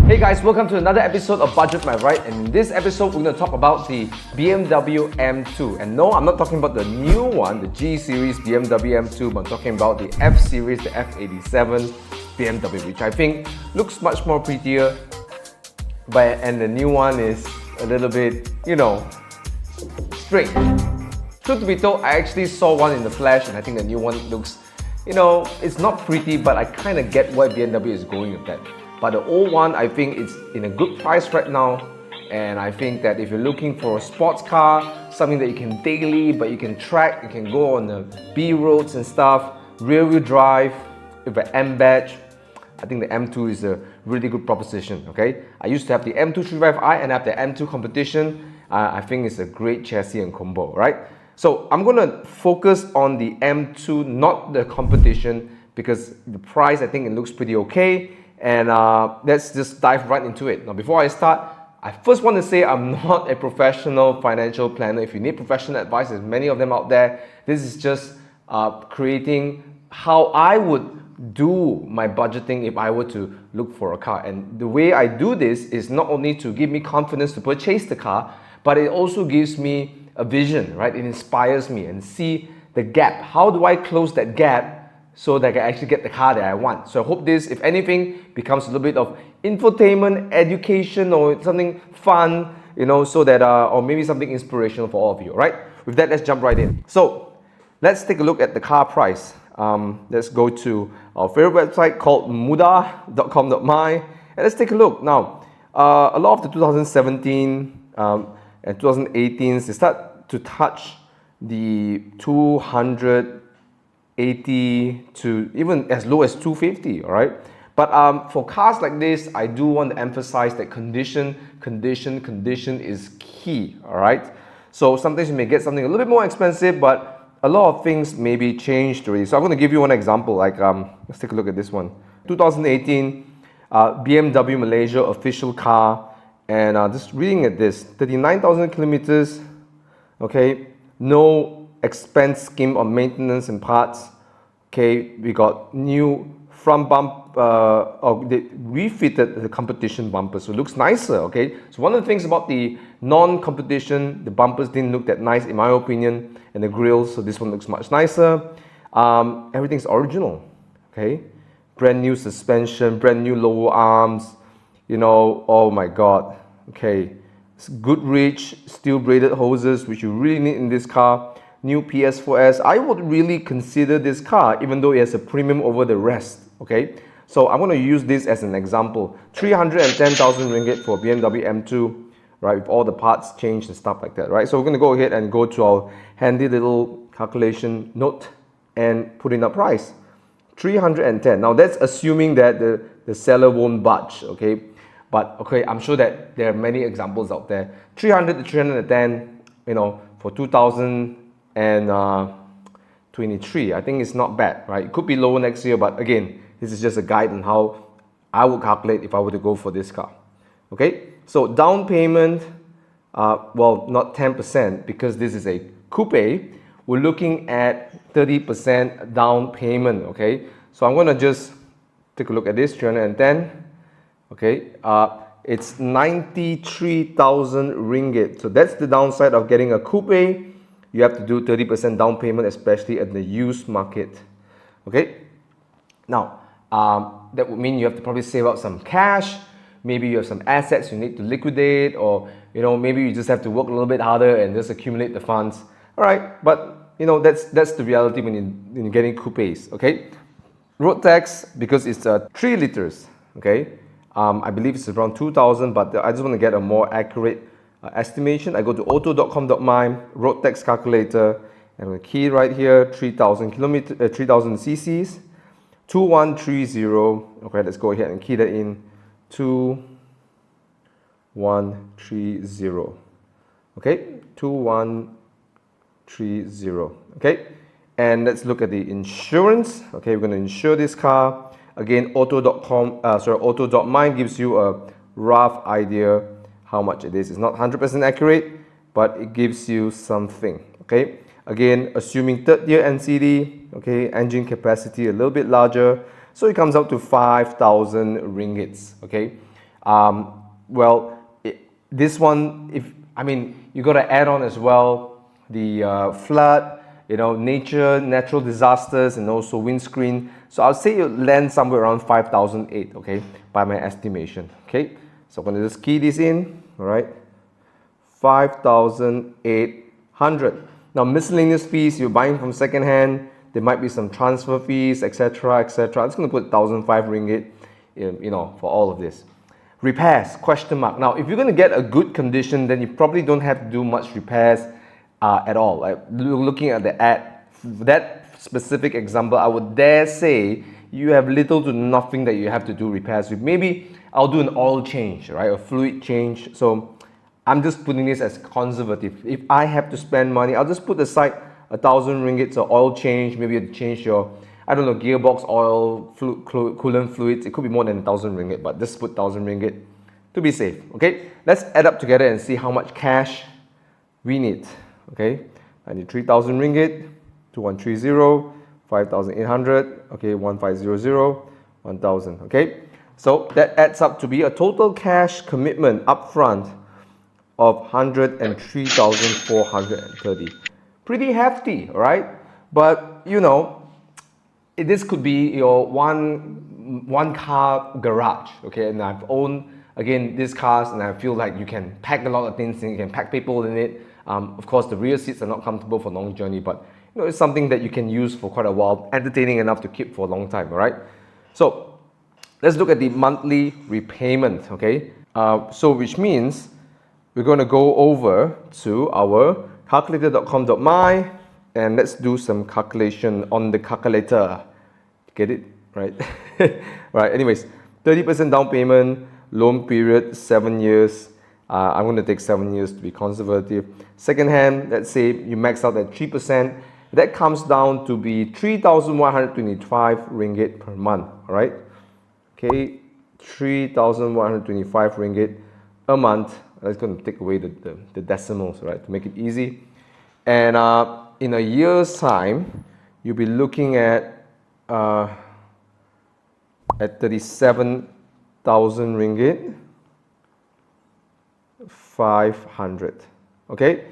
Hey guys, welcome to another episode of Budget My Ride, and in this episode we're going to talk about the BMW M2. And no, I'm not talking about the new one, the G series BMW M2, but I'm talking about the F series, the F87 BMW, which I think looks much more prettier, and the new one is a little bit, straight. Truth to be told, I actually saw one in the flesh, and I think the new one looks, it's not pretty, but I kind of get why BMW is going with that. But the old one, I think it's in a good price right now, and I think that if you're looking for a sports car, something that you can daily, but you can track, you can go on the B roads and stuff, rear-wheel drive, with an M badge, I think the M2 is a really good proposition, okay? I used to have the M2 35i and I have the M2 Competition. I think it's a great chassis and combo, right? So I'm gonna focus on the M2, not the Competition, because the price, I think it looks pretty okay. And let's just dive right into it. Now, before I start, I first want to say I'm not a professional financial planner. If you need professional advice, there's many of them out there. This is just creating how I would do my budgeting if I were to look for a car. And the way I do this is not only to give me confidence to purchase the car, but it also gives me a vision, right? It inspires me and see the gap. How do I close that gap so that I can actually get the car that I want? So I hope this, if anything, becomes a little bit of infotainment, education, or something fun, so that, or maybe something inspirational for all of you, right? With that, let's jump right in. So let's take a look at the car price. Let's go to our favorite website called muda.com.my, and let's take a look. Now, a lot of the 2017 and 2018s, they start to touch the 280 to even as low as 250, all right? But for cars like this, I do want to emphasize that condition is key, all right? So sometimes you may get something a little bit more expensive, but a lot of things may be changed already. So I'm going to give you one example, like let's take a look at this one. 2018 BMW Malaysia official car, and just reading at this, 39,000 kilometers, okay? No expense scheme on maintenance and parts. Okay, we got new front bump, they refitted the Competition bumper, so it looks nicer, okay? So one of the things about the non-Competition, the bumpers didn't look that nice in my opinion, and the grills, so this one looks much nicer. Everything's original, okay? Brand new suspension, brand new lower arms, oh my god, okay? It's good reach, steel braided hoses, which you really need in this car. New PS4S. I would really consider this car, even though it has a premium over the rest, okay? So I'm going to use this as an example. 310,000 ringgit for BMW M2, right, with all the parts changed and stuff like that, right? So we're going to go ahead and go to our handy little calculation note and put in a price. 310. Now that's assuming that the seller won't budge, okay? But okay, I'm sure that there are many examples out there. 300 to 310, for 2023, I think it's not bad, right? It could be lower next year, but again, this is just a guide on how I would calculate if I were to go for this car. Okay, so down payment, well, not 10% because this is a coupe. We're looking at 30% down payment. Okay, so I'm gonna just take a look at this 310. Okay, it's 93,000 ringgit. So that's the downside of getting a coupe. You have to do 30% down payment, especially in the used market. Okay, now that would mean you have to probably save up some cash. Maybe you have some assets you need to liquidate, or maybe you just have to work a little bit harder and just accumulate the funds. All right, but that's the reality when you're getting coupes. Okay, road tax, because it's 3 liters. Okay, I believe it's around 2,000, but I just want to get a more accurate estimation. I go to auto.com.my, road tax calculator, and I'm going to key right here 3,000 cc's, 2130. Okay, let's go ahead and key that in. 2130. Okay, 2130. Okay, and let's look at the insurance. Okay, we're going to insure this car. Again, auto.my gives you a rough idea how much it is. It's not 100% accurate, but it gives you something, okay? Again, assuming third year NCD, okay, engine capacity a little bit larger, so it comes out to 5,000 ringgits, okay? Well, this one, you got to add on as well the flood, natural disasters, and also windscreen. So I'll say you'll land somewhere around 5,008, okay, by my estimation, okay. So I'm going to just key this in, all right, 5,800. Now miscellaneous fees, you're buying from second hand, there might be some transfer fees, etc., etc. I'm just going to put 1,005 ringgit, for all of this. Repairs, question mark. Now, if you're going to get a good condition, then you probably don't have to do much repairs at all. Like looking at the ad, that specific example, I would dare say you have little to nothing that you have to do repairs with. Maybe I'll do an oil change, right, a fluid change. So I'm just putting this as conservative. If I have to spend money, I'll just put aside 1,000 ringgit, so oil change, maybe you change your, gearbox oil, coolant fluids. It could be more than 1,000 ringgit, but just put 1,000 ringgit to be safe, okay? Let's add up together and see how much cash we need, okay? I need 3,000 ringgit, 2,130, 5,800, okay, 1,500, 1,000, okay? So that adds up to be a total cash commitment upfront of 103,430. Pretty hefty, right? But this could be your one car garage, okay? And I've owned again these cars, and I feel like you can pack a lot of things in, you can pack people in it. Of course, the rear seats are not comfortable for long journey, but it's something that you can use for quite a while, entertaining enough to keep for a long time, all right? So let's look at the monthly repayment, okay? So which means we're going to go over to our calculator.com.my and let's do some calculation on the calculator. Get it? Right? Right, anyways, 30% down payment, loan period 7 years. I'm going to take 7 years to be conservative. Second hand, let's say you max out at 3%. That comes down to be 3,125 ringgit per month. All right? Okay, 3,125 ringgit a month. That's going to take away the decimals, right, to make it easy. And in a year's time, you'll be looking at 37,000 ringgit, 500. Okay,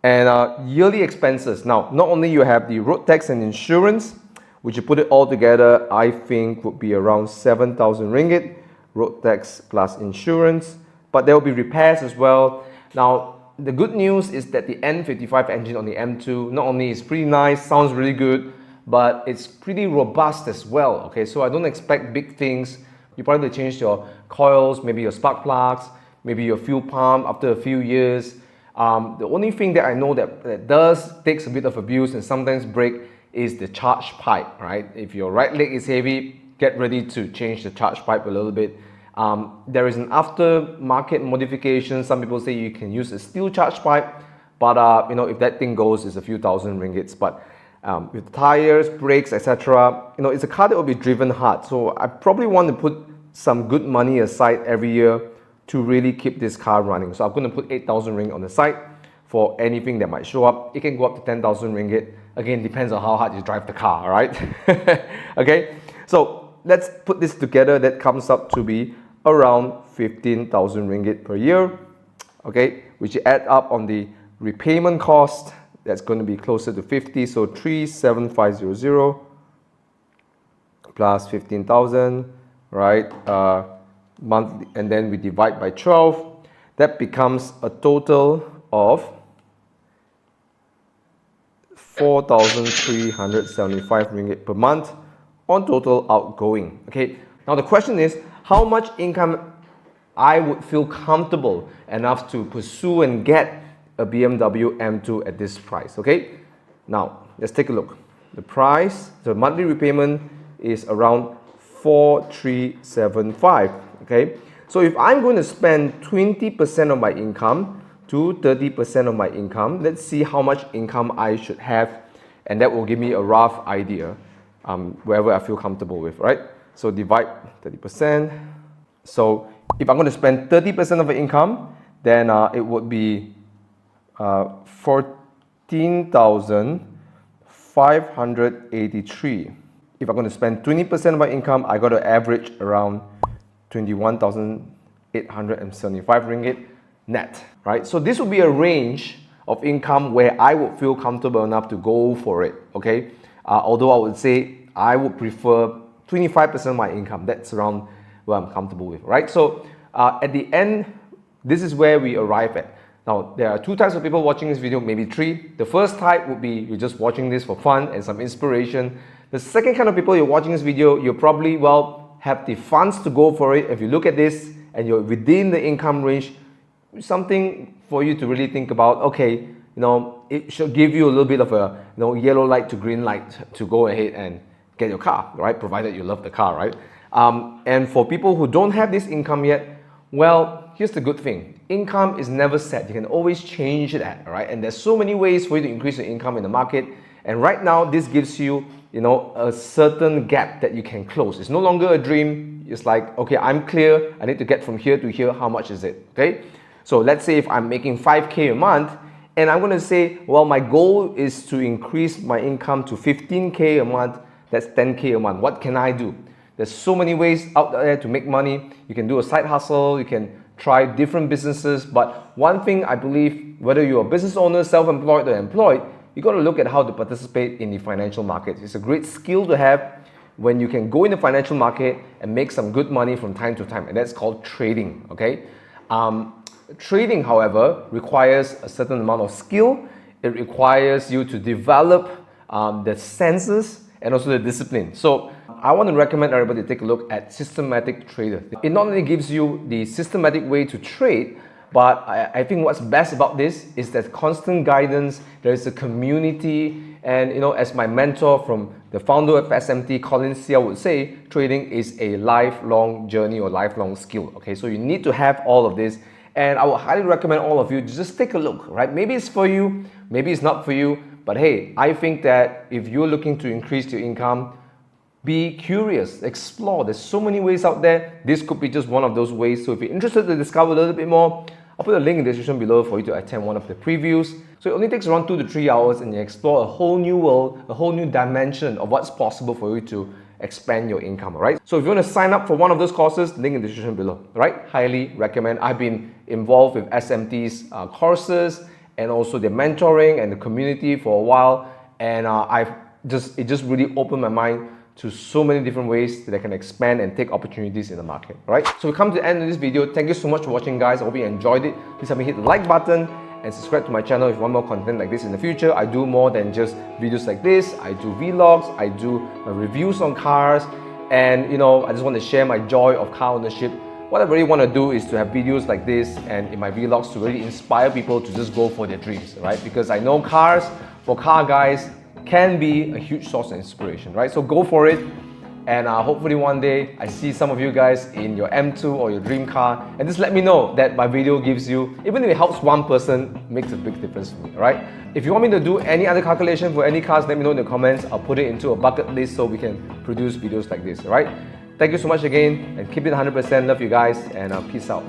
and yearly expenses. Now, not only you have the road tax and insurance, which you put it all together, I think would be around 7,000 ringgit, road tax plus insurance. But there will be repairs as well. Now, the good news is that the N55 engine on the M2 not only is pretty nice, sounds really good, but it's pretty robust as well. Okay, so I don't expect big things. You probably change your coils, maybe your spark plugs, maybe your fuel pump after a few years. The only thing that I know that does takes a bit of abuse and sometimes break is the charge pipe, right? If your right leg is heavy, get ready to change the charge pipe a little bit. There is an aftermarket modification. Some people say you can use a steel charge pipe, but if that thing goes, it's a few thousand ringgits. But with tires, brakes, etc., it's a car that will be driven hard. So I probably want to put some good money aside every year to really keep this car running. So I'm going to put 8,000 ringgit on the side for anything that might show up. It can go up to 10,000 ringgit. Again, depends on how hard you drive the car, all right? Okay, so let's put this together. That comes up to be around 15,000 ringgit per year, okay, which you add up on the repayment cost, that's going to be closer to 50, so 3,750 plus 15,000, right, monthly, and then we divide by 12, that becomes a total of 4,375 ringgit per month on total outgoing, okay. Now the question is, how much income I would feel comfortable enough to pursue and get a BMW M2 at this price, okay? Now, let's take a look. The price, the monthly repayment is around 4,375, okay? So if I'm going to spend 20% of my income to 30% of my income, let's see how much income I should have, and that will give me a rough idea wherever I feel comfortable with, right? So divide 30%. So if I'm going to spend 30% of the income, then it would be 14,583. If I'm going to spend 20% of my income, I got to average around 21,800 875 ringgit net, right? So this would be a range of income where I would feel comfortable enough to go for it, okay? Although I would say I would prefer 25% of my income. That's around where I'm comfortable with, right? So at the end, this is where we arrive at. Now, there are two types of people watching this video, maybe three. The first type would be you're just watching this for fun and some inspiration. The second kind of people you're watching this video, you probably, well, have the funds to go for it. If you look at this and you're within the income range, something for you to really think about. Okay, it should give you a little bit of a yellow light to green light to go ahead and get your car, right? Provided you love the car, right? And for people who don't have this income yet, well, here's the good thing. Income is never set. You can always change that, right? And there's so many ways for you to increase your income in the market. And right now, this gives you, a certain gap that you can close. It's no longer a dream. It's like, okay, I'm clear. I need to get from here to here. How much is it? Okay. So let's say if I'm making 5K a month, and I'm going to say, well, my goal is to increase my income to 15K a month. That's 10K a month. What can I do? There's so many ways out there to make money. You can do a side hustle. You can try different businesses. But one thing I believe, whether you're a business owner, self-employed or employed, you got to look at how to participate in the financial market. It's a great skill to have when you can go in the financial market and make some good money from time to time. And that's called trading, okay? Trading, however, requires a certain amount of skill. It requires you to develop the senses and also the discipline. So I want to recommend everybody to take a look at Systematic Trader. It not only gives you the systematic way to trade, but I think what's best about this is that constant guidance, there is a community, and as my mentor from the founder of SMT, Colin Seah, would say, trading is a lifelong journey or lifelong skill. Okay, so you need to have all of this, and I would highly recommend all of you to just take a look, right? Maybe it's for you, maybe it's not for you, but hey, I think that if you're looking to increase your income, be curious, explore. There's so many ways out there. This could be just one of those ways. So if you're interested to discover a little bit more, I'll put a link in the description below for you to attend one of the previews. So it only takes around 2 to 3 hours and you explore a whole new world, a whole new dimension of what's possible for you to expand your income, all right? So if you want to sign up for one of those courses, link in the description below, all right? Highly recommend. I've been involved with SMT's courses and also the mentoring and the community for a while, and it just really opened my mind to so many different ways that I can expand and take opportunities in the market, right? So we come to the end of this video. Thank you so much for watching, guys. I hope you enjoyed it. Please help me hit the like button and subscribe to my channel if you want more content like this in the future. I do more than just videos like this. I do vlogs, I do reviews on cars, and I just want to share my joy of car ownership. What I really want to do is to have videos like this and in my vlogs to really inspire people to just go for their dreams, right? Because I know cars, for car guys, can be a huge source of inspiration, right? So go for it, and hopefully one day I see some of you guys in your M2 or your dream car, and just let me know that my video gives you, even if it helps one person, makes a big difference for me, right? If you want me to do any other calculation for any cars, let me know in the comments. I'll put it into a bucket list so we can produce videos like this, all right? Thank you so much again, and keep it 100%. Love you guys, and peace out.